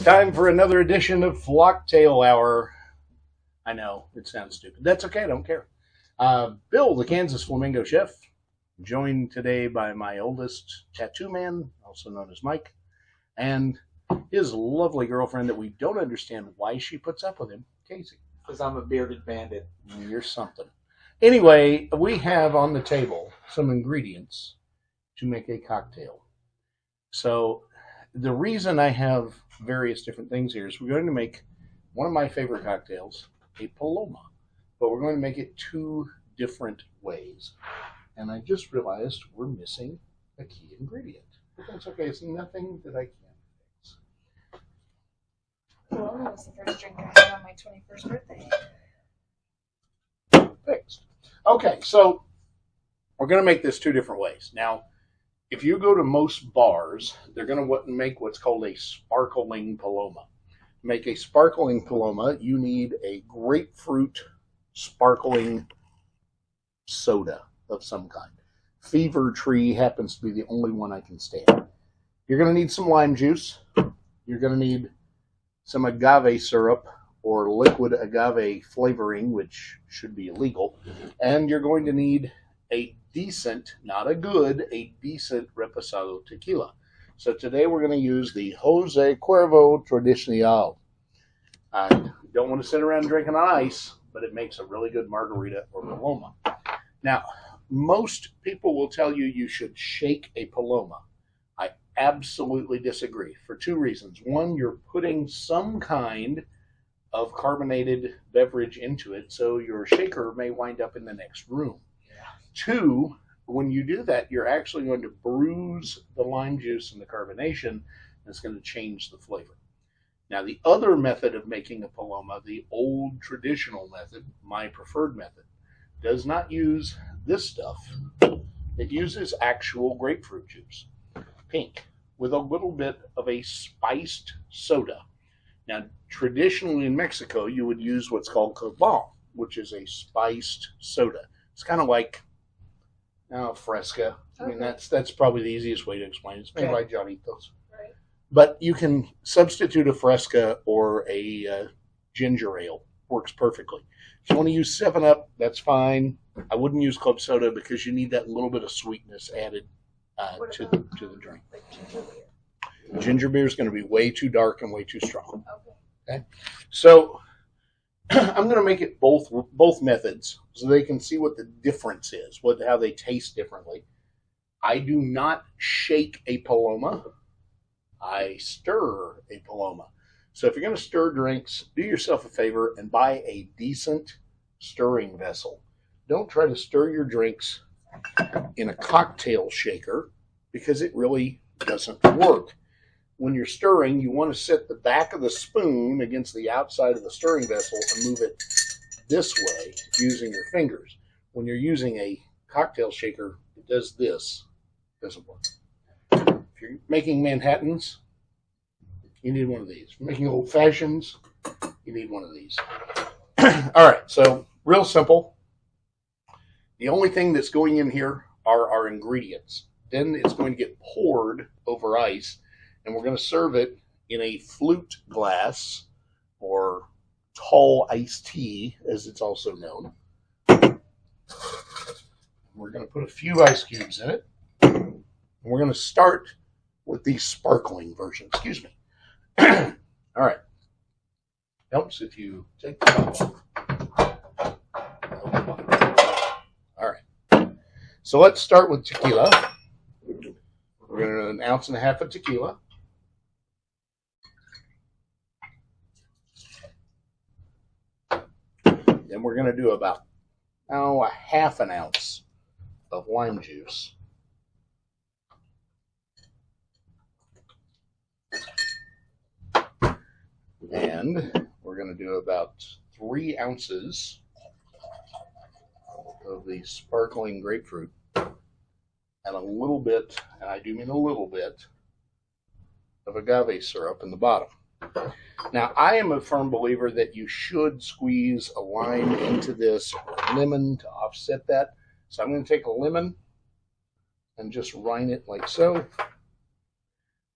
It's time for another edition of Flocktail Hour. I know, it sounds stupid. That's okay, I don't care. Bill, the Kansas Flamingo Chef, joined today by my oldest tattoo man, also known as Mike, and his lovely girlfriend that we don't understand why she puts up with him, Casey. Because I'm a bearded bandit. You're something. Anyway, we have on the table some ingredients to make a cocktail. So the reason I have various different things here is we're going to make one of my favorite cocktails, a Paloma, but we're going to make it two different ways. And I just realized we're missing a key ingredient. But that's okay. It's nothing that I can't fix. Paloma was the first drink I had on my 21st birthday. Fixed. Okay, so we're going to make this two different ways. Now, if you go to most bars, they're going to make what's called a sparkling Paloma. To make a sparkling Paloma, you need a grapefruit sparkling soda of some kind. Fever Tree happens to be the only one I can stand. You're going to need some lime juice. You're going to need some agave syrup or liquid agave flavoring, which should be illegal. And you're going to need a decent, not a good, a decent reposado tequila. So today we're going to use the Jose Cuervo Tradicional. I don't want to sit around drinking on ice, but it makes a really good margarita or Paloma. Now, most people will tell you you should shake a Paloma. I absolutely disagree for two reasons. One, you're putting some kind of carbonated beverage into it, so your shaker may wind up in the next room. Two, when you do that, you're actually going to bruise the lime juice and the carbonation, and it's going to change the flavor. Now, the other method of making a Paloma, the old traditional method, my preferred method, does not use this stuff. It uses actual grapefruit juice, pink, with a little bit of a spiced soda. Now, traditionally in Mexico, you would use what's called cobal, which is a spiced soda. It's kind of like Fresca. I mean, that's probably the easiest way to explain it. It's made by Johnnitos. Right. But you can substitute a Fresca or a ginger ale. Works perfectly. If you want to use 7-Up, that's fine. I wouldn't use club soda because you need that little bit of sweetness added to the drink. Like ginger beer. Ginger beer is going to be way too dark and way too strong. Okay. So I'm going to make it both methods so they can see what the difference is, how they taste differently. I do not shake a Paloma. I stir a Paloma. So if you're going to stir drinks, do yourself a favor and buy a decent stirring vessel. Don't try to stir your drinks in a cocktail shaker because it really doesn't work. When you're stirring, you want to set the back of the spoon against the outside of the stirring vessel and move it this way using your fingers. When you're using a cocktail shaker, it does this. It doesn't work. If you're making Manhattans, you need one of these. If you're making old fashions, you need one of these. All right, so real simple. The only thing that's going in here are our ingredients. Then it's going to get poured over ice, and we're going to serve it in a flute glass or tall iced tea, as it's also known. We're going to put a few ice cubes in it. And we're going to start with the sparkling version. Excuse me. All right. Helps if you take the top off. All right. So let's start with tequila. We're going to do 1.5 ounces of tequila. Then we're going to do about, 1/2 ounce of lime juice. And we're going to do about 3 ounces of the sparkling grapefruit. And a little bit, and I do mean a little bit, of agave syrup in the bottom. Now, I am a firm believer that you should squeeze a lime into this or a lemon to offset that. So I'm going to take a lemon and just rind it like so.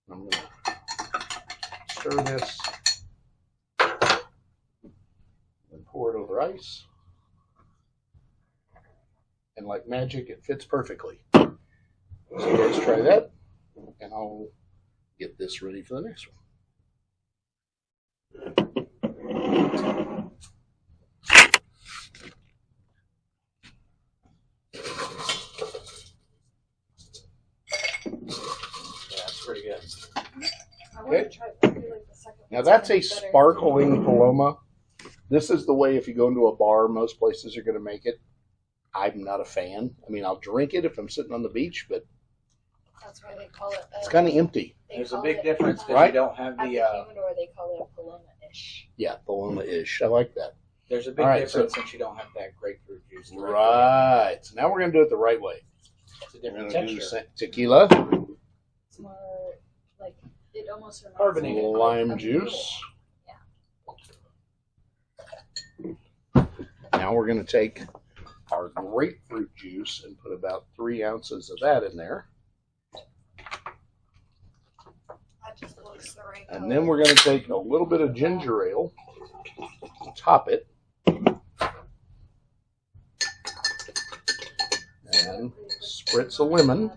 I'm going to stir this and pour it over ice. And like magic, it fits perfectly. So let's try that, and I'll get this ready for the next one. That's pretty good. I want to try I feel like the second Now one's that's gonna a be better. sparkling Paloma. This is the way if you go into a bar, most places are going to make it. I'm not a fan. I mean, I'll drink it if I'm sitting on the beach, but That's why they call it. it's kind of empty. They There's a call big it, difference because Right? you don't have At the the. humidor, they call it Paloma-ish. Yeah, Paloma-ish. I like that. There's a big All right, difference since you don't have that grapefruit juice. directly. Right. So now we're going to do it the right way. It's a We're different going to do texture. tequila, It's more like it almost reminds Carbonated. me of lime a juice. mule. Now we're going to take our grapefruit juice and put about 3 ounces of that in there. That just looks the right And color. then we're going to take a little bit of ginger ale, top it, and spritz a lemon.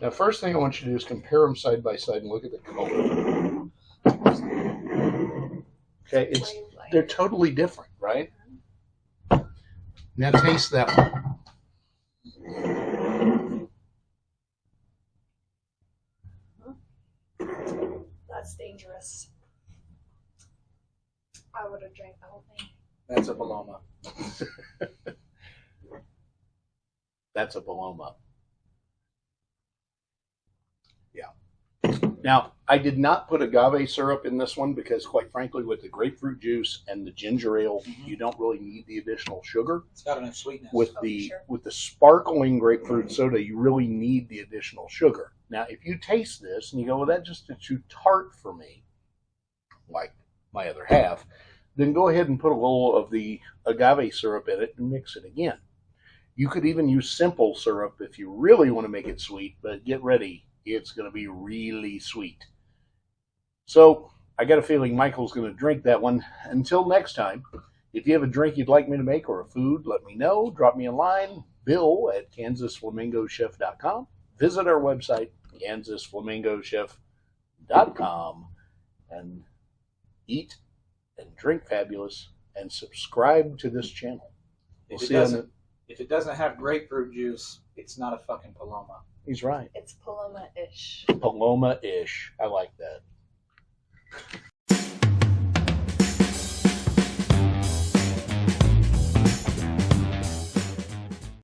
Now, first thing I want you to do is compare them side by side and look at the color. Okay, they're totally different, right? Now taste that one. That's dangerous. I would have drank the whole thing. That's a Paloma. That's a Paloma. Yeah. Now, I did not put agave syrup in this one because, quite frankly, with the grapefruit juice and the ginger ale, you don't really need the additional sugar. It's got enough sweetness. With Oh, the sure. with the sparkling grapefruit soda, you really need the additional sugar. Now, if you taste this and you go, "Well, that just is too tart for me," like my other half, then go ahead and put a little of the agave syrup in it and mix it again. You could even use simple syrup if you really want to make it sweet, but get ready, it's going to be really sweet. So I got a feeling Michael's going to drink that one. Until next time, if you have a drink you'd like me to make or a food, let me know. Drop me a line, bill@kansasflamingochef.com. Visit our website, kansasflamingochef.com, and eat and drink fabulous and subscribe to this channel. We'll If it see you on doesn't, if it doesn't have grapefruit juice, it's not a fucking Paloma. He's right. It's Paloma-ish. Paloma-ish. I like that.